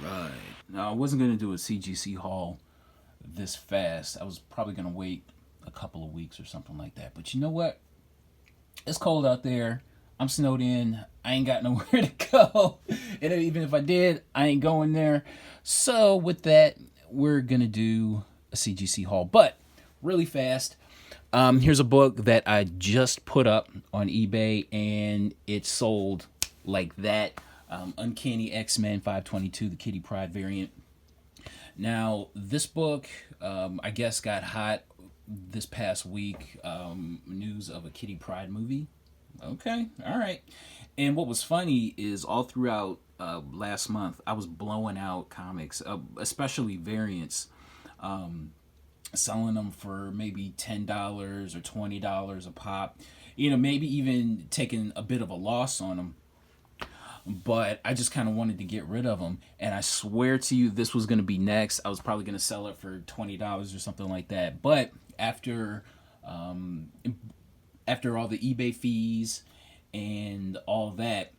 Right. Now, I wasn't going to do a CGC haul this fast. I was probably going to wait a couple of weeks or something like that. But you know what? It's cold out there. I'm snowed in. I ain't got nowhere to go. And even if I did, I ain't going there. So, with that, we're going to do a CGC haul. But really fast, here's a book that I just put up on eBay and it sold like that. Uncanny X-Men 522, the Kitty Pryde variant. Now, this book, I guess, got hot this past week. News of a Kitty Pryde movie. Okay, all right. And what was funny is all throughout last month, I was blowing out comics, especially variants, selling them for maybe $10 or $20 a pop. You know, maybe even taking a bit of a loss on them, but I just kind of wanted to get rid of them. And I swear to you, this was going to be next. I was probably going to sell it for $20 or something like that. But um, after all the eBay fees and all that,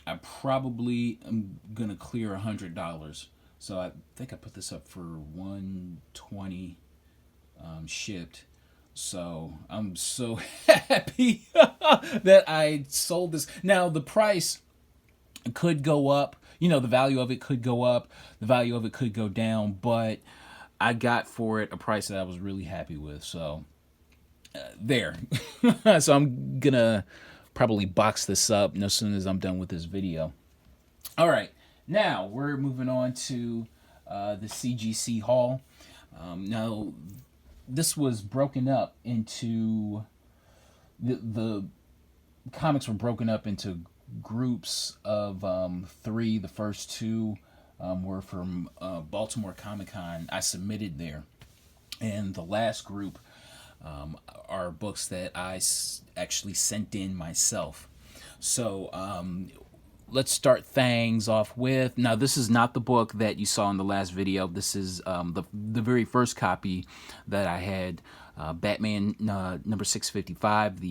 I probably am going to clear $100. So I think I put this up for 120 shipped. So I'm so happy that I sold this. Now the price could go up. You know, the value of it could go up. The value of it could go down. But I got for it a price that I was really happy with. So there. So I'm going to probably box this up as soon as I'm done with this video. All right. Now we're moving on to the CGC haul. Now, this was broken up into the comics were broken up into groups of three. The first two were from Baltimore Comic Con. I submitted there, and the last group are books that I actually sent in myself. So let's start things off with. Now, this is not the book that you saw in the last video. This is the very first copy that I had, Batman number 655.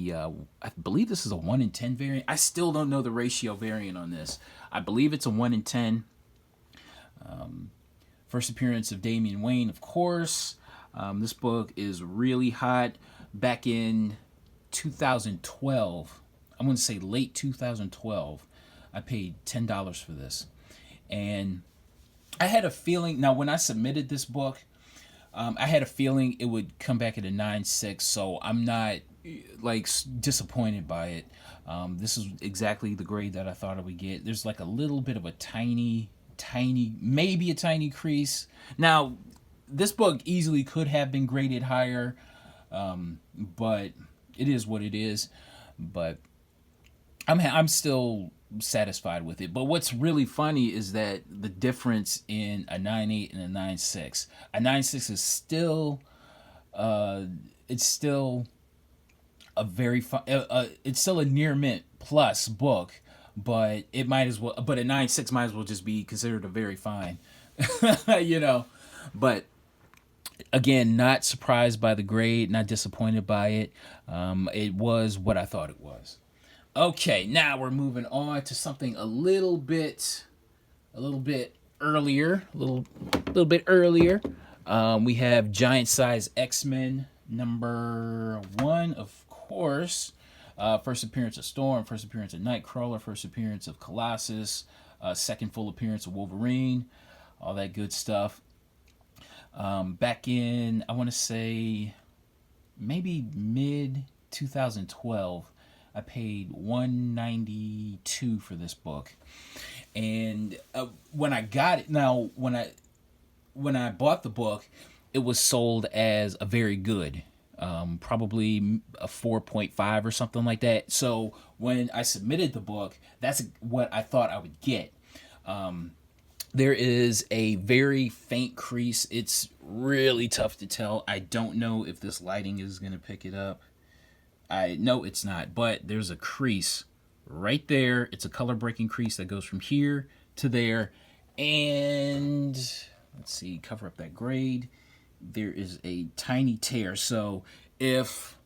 I believe this is a 1 in 10 variant. I still don't know the ratio variant on this. I believe it's a 1 in 10. First appearance of Damian Wayne, of course. This book is really hot. Back in 2012, I'm going to say late 2012, I paid $10 for this. And I had a feeling, now when I submitted this book, I had a feeling it would come back at a 9.6, so I'm not like disappointed by it. This is exactly the grade that I thought I would get. There's like a little bit of a tiny, maybe a tiny crease. Now, this book easily could have been graded higher, but it is what it is. But I'm still satisfied with it. But what's really funny is that the difference in a 9.8 and a 9.6. A 9.6 is still, it's still a very it's still a near mint plus book, but it might as well. But a 9.6 might as well just be considered a very fine, you know. But again, not surprised by the grade, not disappointed by it. It was what I thought it was. Okay, now we're moving on to something a little bit earlier, a little bit earlier. We have Giant Size X-Men number 1, of course. First appearance of Storm, first appearance of Nightcrawler, first appearance of Colossus, second full appearance of Wolverine, all that good stuff. Back in, I want to say, maybe mid 2012, I paid $192 for this book, and when I got it, now when I bought the book, it was sold as a very good, probably a 4.5 or something like that. So when I submitted the book, that's what I thought I would get. There is a very faint crease. It's really tough to tell. I don't know if this lighting is going to pick it up. I know it's not, but there's a crease right there. It's a color breaking crease that goes from here to there. And let's see, cover up that grade. There is a tiny tear. So if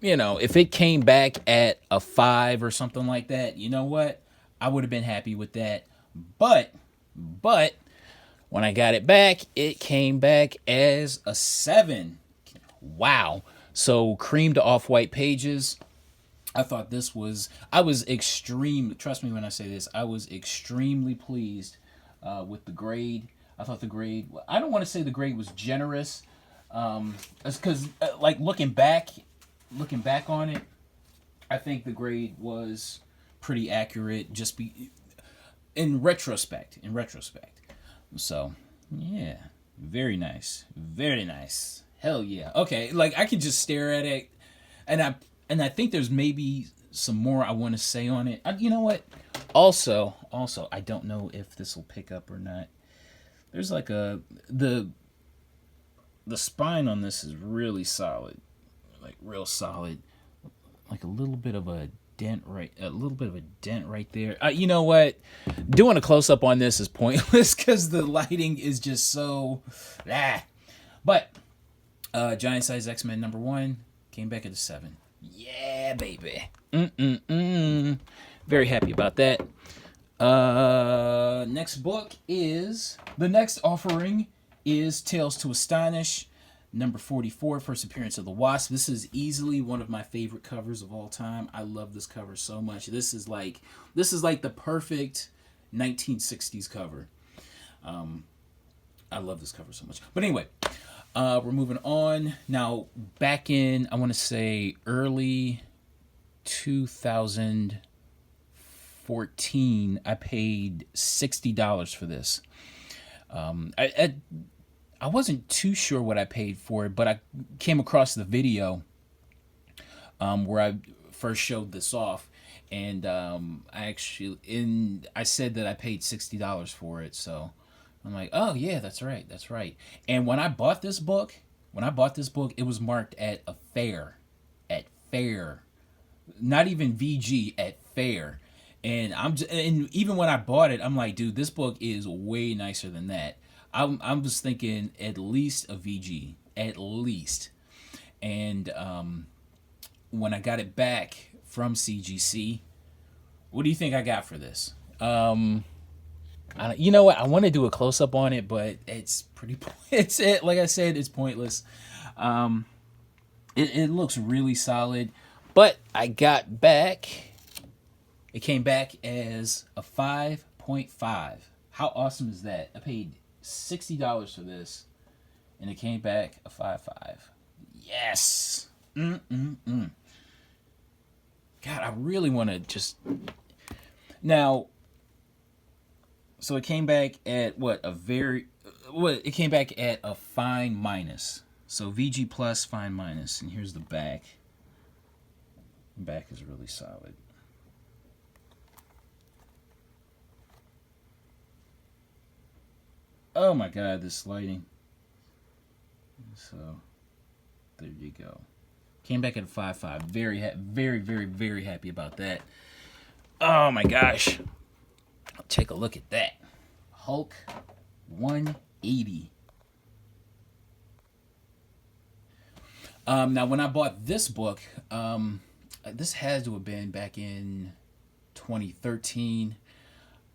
it came back at a 5 or something like that, you know what? I would have been happy with that. But when I got it back, it came back as a 7. Wow. So cream to off-white pages. I thought this was, I was extreme, trust me when I say this, I was extremely pleased with the grade. I thought the grade, I don't want to say the grade was generous, because like looking back on it, I think the grade was pretty accurate, just be in retrospect. So yeah, very nice, very nice. Hell yeah. Okay, like I could just stare at it, and I think there's maybe some more I want to say on it. You know what? Also, I don't know if this will pick up or not. There's like the spine on this is really solid, like real solid. Like a little bit of a dent right there. You know what? Doing a close up on this is pointless because the lighting is just so. But Giant Size X-Men #1 came back at a 7. Yeah, baby. Very happy about that. Next book is the next offering is Tales to Astonish, #44, first appearance of the Wasp. This is easily one of my favorite covers of all time. I love this cover so much. This is like the perfect 1960s cover. I love this cover so much. But anyway, we're moving on now. Back in, I want to say early 2014, I paid $60 for this. I wasn't too sure what I paid for it, but I came across the video where I first showed this off, and I said that I paid $60 for it. So I'm like, oh yeah, that's right. And when I bought this book, it was marked at a fair, not even VG, at fair. And and even when I bought it, I'm like, dude, this book is way nicer than that. I'm just thinking at least a VG, at least. And when I got it back from CGC, what do you think I got for this? You know what? I want to do a close up on it, but it's pretty. Like I said, it's pointless. It looks really solid, but I got back. It came back as a 5.5. How awesome is that? I paid $60 for this, and it came back a 5.5. Yes. God, I really want to just now. So it came back at it came back at a fine minus. So VG plus, fine minus, and here's the back. The back is really solid. Oh my God, this lighting. So there you go. Came back at a 5.5. Very happy about that. Oh my gosh. Take a look at that. Hulk 180. Now, when I bought this book, this had to have been back in 2013.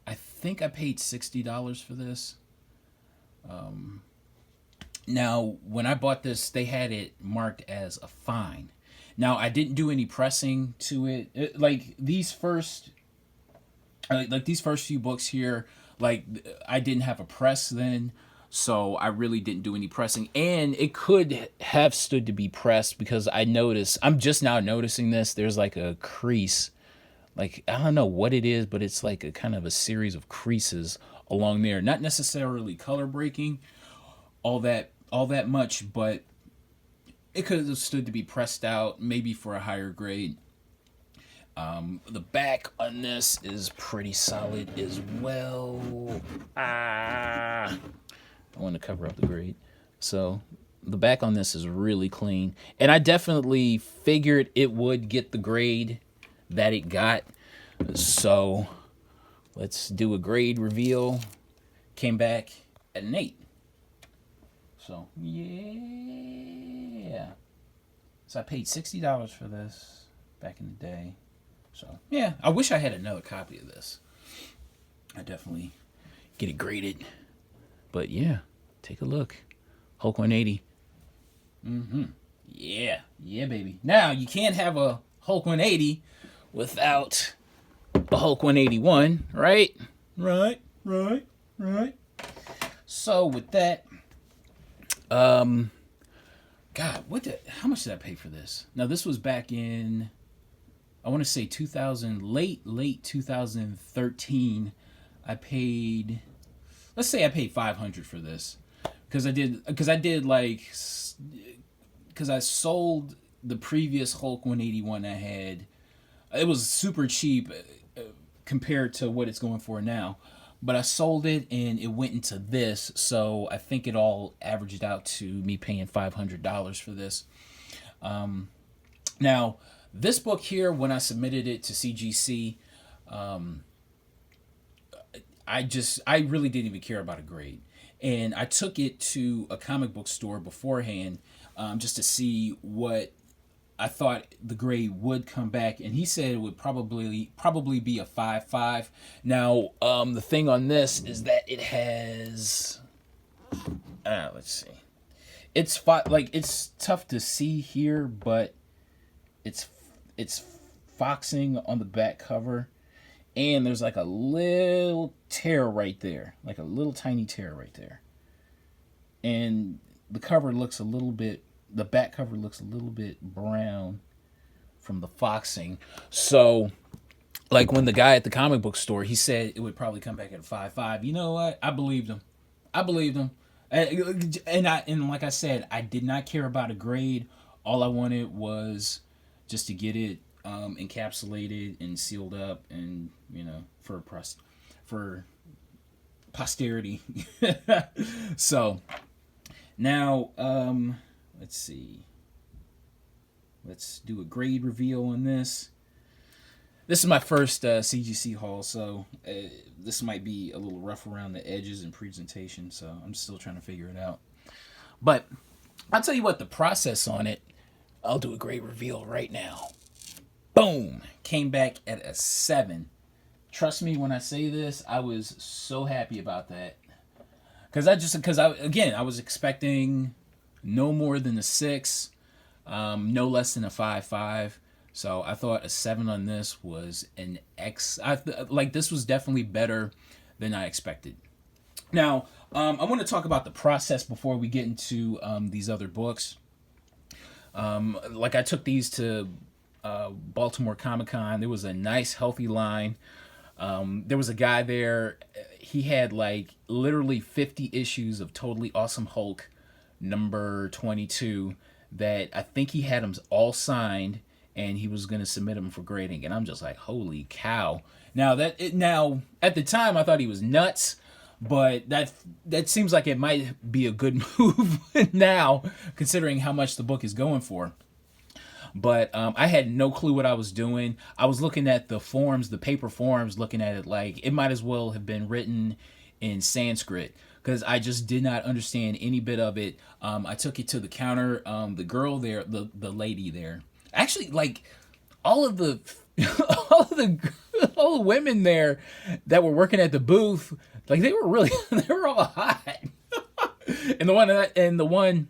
I think I paid $60 for this. Now, when I bought this, they had it marked as a fine. Now, I didn't do any pressing to it. Like these first few books here, like I didn't have a press then, so I really didn't do any pressing. And it could have stood to be pressed because I'm just now noticing this. There's like a crease, like I don't know what it is, but it's like a kind of a series of creases along there. Not necessarily color breaking all that much, but it could have stood to be pressed out, maybe for a higher grade. The back on this is pretty solid as well. I want to cover up the grade. So the back on this is really clean. And I definitely figured it would get the grade that it got. So let's do a grade reveal. Came back at an 8. So, yeah. So I paid $60 for this back in the day. So, yeah, I wish I had another copy of this. I definitely get it graded. But yeah, take a look. Hulk 180. Yeah, yeah, baby. Now you can't have a Hulk 180 without a Hulk 181, right? Right. So with that, God, how much did I pay for this? Now this was back in, I want to say 2000, late 2013. I paid, let's say I paid 500 for this, because I sold the previous Hulk 181 I had. It was super cheap compared to what it's going for now. But I sold it and it went into this, so I think it all averaged out to me paying $500 for this. Now, this book here, when I submitted it to CGC, I really didn't even care about a grade. And I took it to a comic book store beforehand, just to see what I thought the grade would come back, and he said it would probably be a 5.5. Now, the thing on this is that it has, let's see, it's tough to see here, but it's foxing on the back cover, and there's like a little tear right there, like a little tiny tear right there, and the back cover looks a little bit brown from the foxing. So, like when the guy at the comic book store, he said it would probably come back at a 5.5. You know what? I believed him. And like I said, I did not care about a grade. All I wanted was just to get it encapsulated and sealed up, and for posterity. So now, let's see. Let's do a grade reveal on this. This is my first CGC haul, so this might be a little rough around the edges and presentation, so I'm still trying to figure it out. But I'll tell you what, the process on it, I'll do a grade reveal right now. Boom! Came back at a 7. Trust me when I say this, I was so happy about that. Because I was expecting no more than a 6, no less than a 5.5. So I thought a 7 on this was an X. This was definitely better than I expected. Now, I want to talk about the process before we get into these other books. I took these to Baltimore Comic-Con. There was a nice, healthy line. There was a guy there. He had literally 50 issues of Totally Awesome Hulk number 22 that I think he had them all signed, and he was going to submit them for grading. And I'm just like, holy cow. Now at the time I thought he was nuts, but that seems like it might be a good move now, considering how much the book is going for. But I had no clue what I was doing. I was looking at the forms, the paper forms, looking at it like it might as well have been written in Sanskrit, because I just did not understand any bit of it. I took it to the counter. The girl there, the lady there, actually, all of the all the women there that were working at the booth, they were all hot. and the one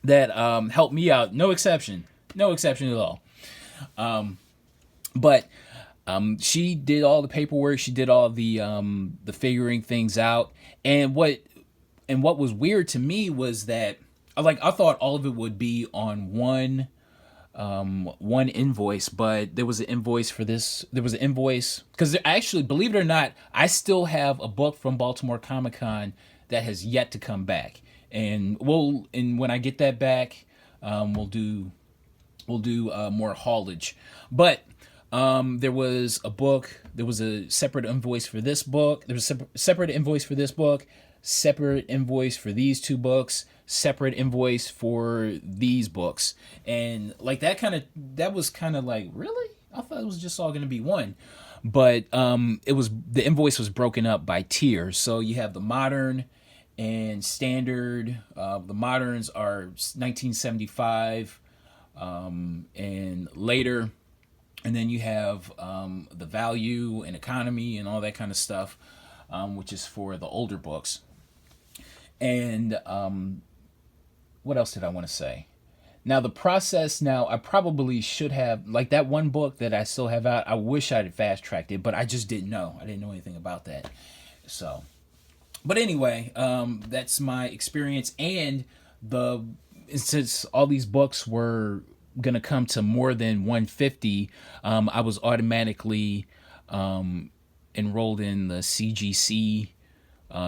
that helped me out, no exception at all. But she did all the paperwork. She did all the figuring things out. And what was weird to me was that I thought all of it would be on one invoice, but there was an invoice for this. There was an invoice because actually, believe it or not, I still have a book from Baltimore Comic-Con that has yet to come back. And when I get that back, we'll do more haulage. But there was a book. There was a separate invoice for this book. There was a separate invoice for this book. Separate invoice for these 2 books. Separate invoice for these books. And that was kind of really? I thought it was just all going to be one. But the invoice was broken up by tiers. So you have the modern and standard. The moderns are 1975 and later. And then you have the value and economy and all that kind of stuff. which is for the older books. And what else did I want to say? Now the process. Now I probably should have, like, that one book that I still have out. I wish I had fast tracked it, but I just didn't know. I didn't know anything about that. So, but anyway, that's my experience. And the since all these books were gonna come to more than 150, I was automatically enrolled in the CGC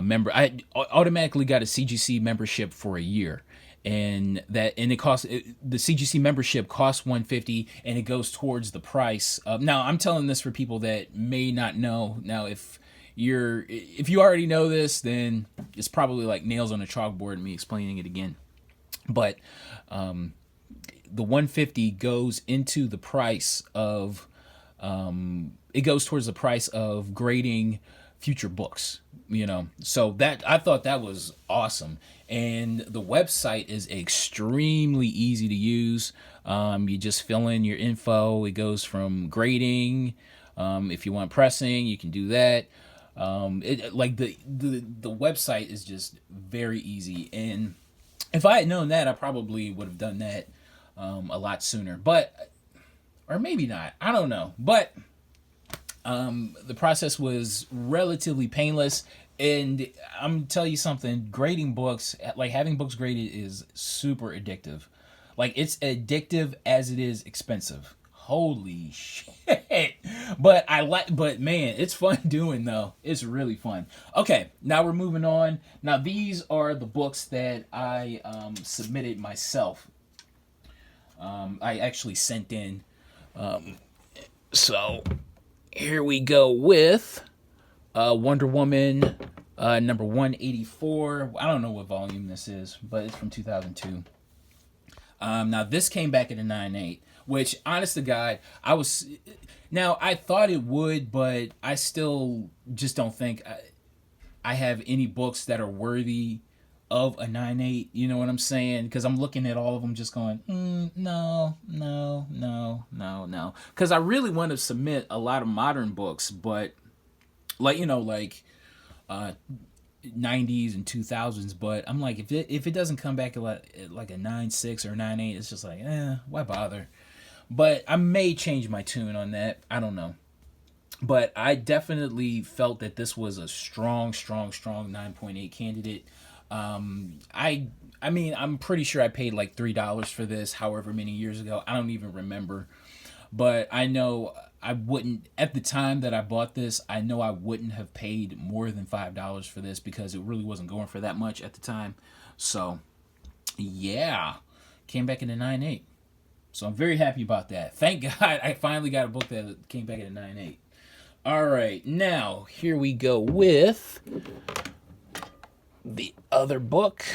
member. I automatically got a CGC membership for a year, and it costs the CGC membership costs 150, and it goes towards the price. Now I'm telling this for people that may not know. Now if you already know this, then it's probably like nails on a chalkboard me explaining it again. But the 150 goes into the price of it goes towards the price of grading future books, so that I thought that was awesome. And the website is extremely easy to use. You just fill in your info. It goes from grading, if you want pressing, you can do that. The website is just very easy, and if I had known that, I probably would have done that a lot sooner. Or maybe not, I don't know. But the process was relatively painless. And I'm telling you something, grading books, like having books graded, is super addictive. Like, it's addictive as it is expensive. Holy shit. But man, it's fun doing, though. It's really fun. Okay, now we're moving on. Now these are the books that I submitted myself. I actually sent in. So here we go with Wonder Woman number 184. I don't know what volume this is, but it's from 2002. Now this came back at a 9.8, which, honest to God, I thought it would, but I still just don't think I have any books that are worthy of a 9.8. You know what I'm saying? Because I'm looking at all of them just going, no. Because I really want to submit a lot of modern books, but like 90s and 2000s. But I'm like, if it doesn't come back at like a 9.6 or 9.8, it's just like, why bother? But I may change my tune on that. I don't know. But I definitely felt that this was a strong 9.8 candidate. I mean, I'm pretty sure I paid like $3 for this however many years ago. I don't even remember. But I know I wouldn't, at the time that I bought this, I know I wouldn't have paid more than $5 for this because it really wasn't going for that much at the time. So, yeah, came back in a 9.8. So I'm very happy about that. Thank God I finally got a book that came back at a 9.8. All right, now here we go with the other book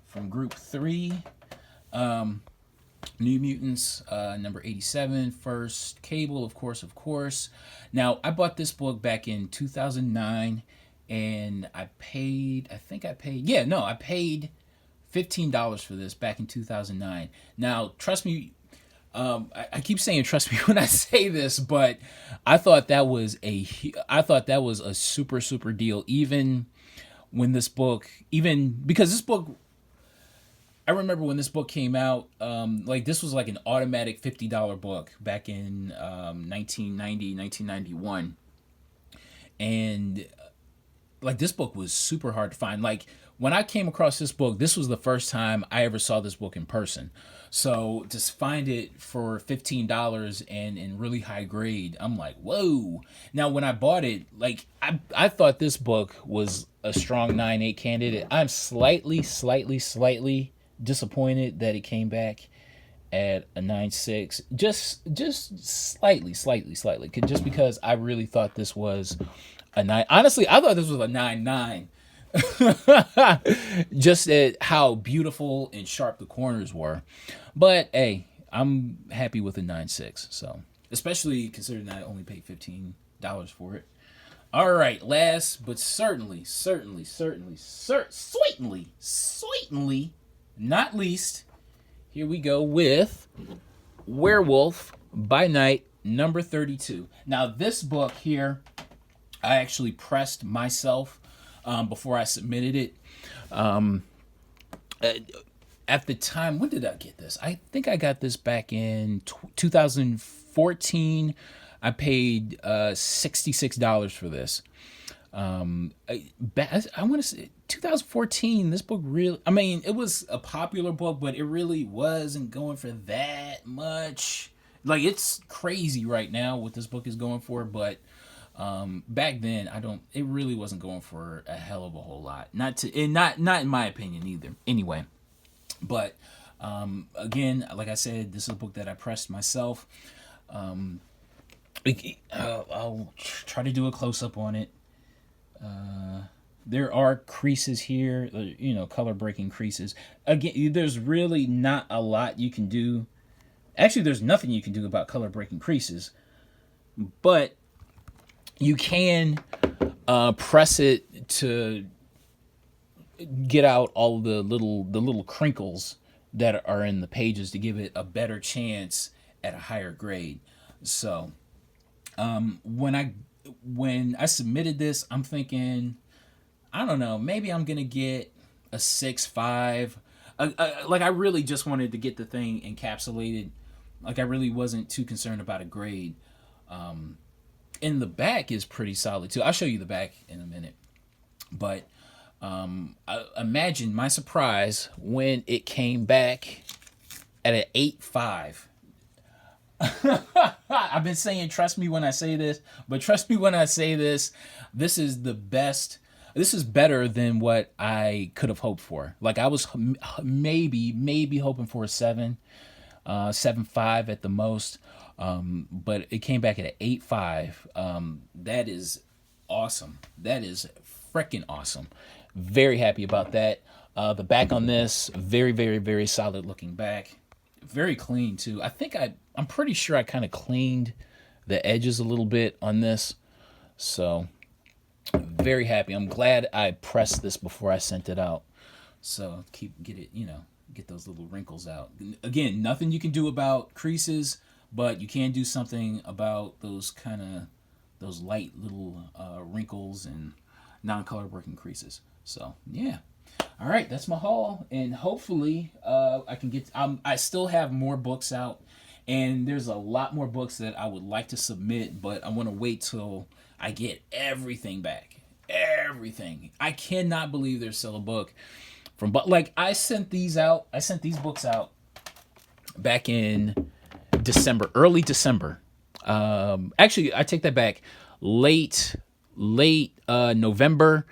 from Group 3. New Mutants, number 87, First Cable, of course. Now, I bought this book back in 2009, and I paid $15 for this back in 2009. Now, trust me, I keep saying trust me when I say this, but I thought that was a super deal. Even because this book, I remember when this book came out, this was like an automatic $50 book back in 1991. And this book was super hard to find. Like, when I came across this book, this was the first time I ever saw this book in person. So to find it for $15 and in really high grade, I'm like, whoa. Now, when I bought it, I thought this book was a strong 9.8 candidate. I'm slightly disappointed that it came back at a 9.6. Just slightly. Just because I really thought this was a 9. Honestly, I thought this was a 9.9. Just at how beautiful and sharp the corners were. But hey, I'm happy with a 9.6. So, especially considering I only paid $15 for it. All right, last but certainly not least, here we go with Werewolf by Night, number 32. Now, this book here, I actually pressed myself before I submitted it. Um, at the time, when did I get this? I think I got this back in 2014. I paid $66 for this. I want to say 2014. This book really, I mean, it was a popular book, but it really wasn't going for that much. Like, it's crazy right now what this book is going for, but back then, it really wasn't going for a hell of a whole lot. Not in my opinion either. Anyway, but again, like I said, this is a book that I pressed myself. I'll try to do a close up on it. There are creases here, color breaking creases. Again, there's really not a lot you can do. Actually, there's nothing you can do about color breaking creases, but you can press it to get out all the little crinkles that are in the pages to give it a better chance at a higher grade. So when I submitted this, I'm thinking, I don't know, maybe I'm gonna get a 6.5. Like, I really just wanted to get the thing encapsulated. Like, I really wasn't too concerned about a grade. And the back is pretty solid too. I'll show you the back in a minute. But imagine my surprise when it came back at an 8.5. I've been saying, trust me when I say this, but trust me when I say this, this is the best. This is better than what I could have hoped for. Like, I was maybe hoping for a 7.5 at the most. But it came back at an 8.5. That is awesome. That is freaking awesome. Very happy about that. The back on this, very, very, very solid looking back. Very clean too. I'm pretty sure I kind of cleaned the edges a little bit on this. So very happy. I'm glad I pressed this before I sent it out. So get those little wrinkles out. Again, nothing you can do about creases, but you can do something about those light little wrinkles and non-color working creases. So yeah. All right, that's my haul, and hopefully I can get. I still have more books out, and there's a lot more books that I would like to submit, but I want to wait till I get everything back. Everything. I cannot believe there's still a book from. But like, I sent these books out back in December, early December. Actually, I take that back. Late November,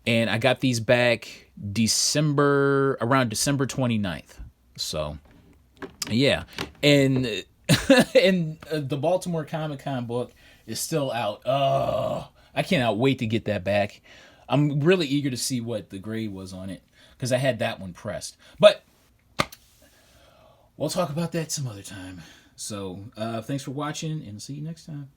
and I got these back around December 29th. So yeah, and and the Baltimore Comic-Con book is still out. Oh, I cannot wait to get that back. I'm really eager to see what the grade was on it, because I had that one pressed. But we'll talk about that some other time. So thanks for watching, and see you next time.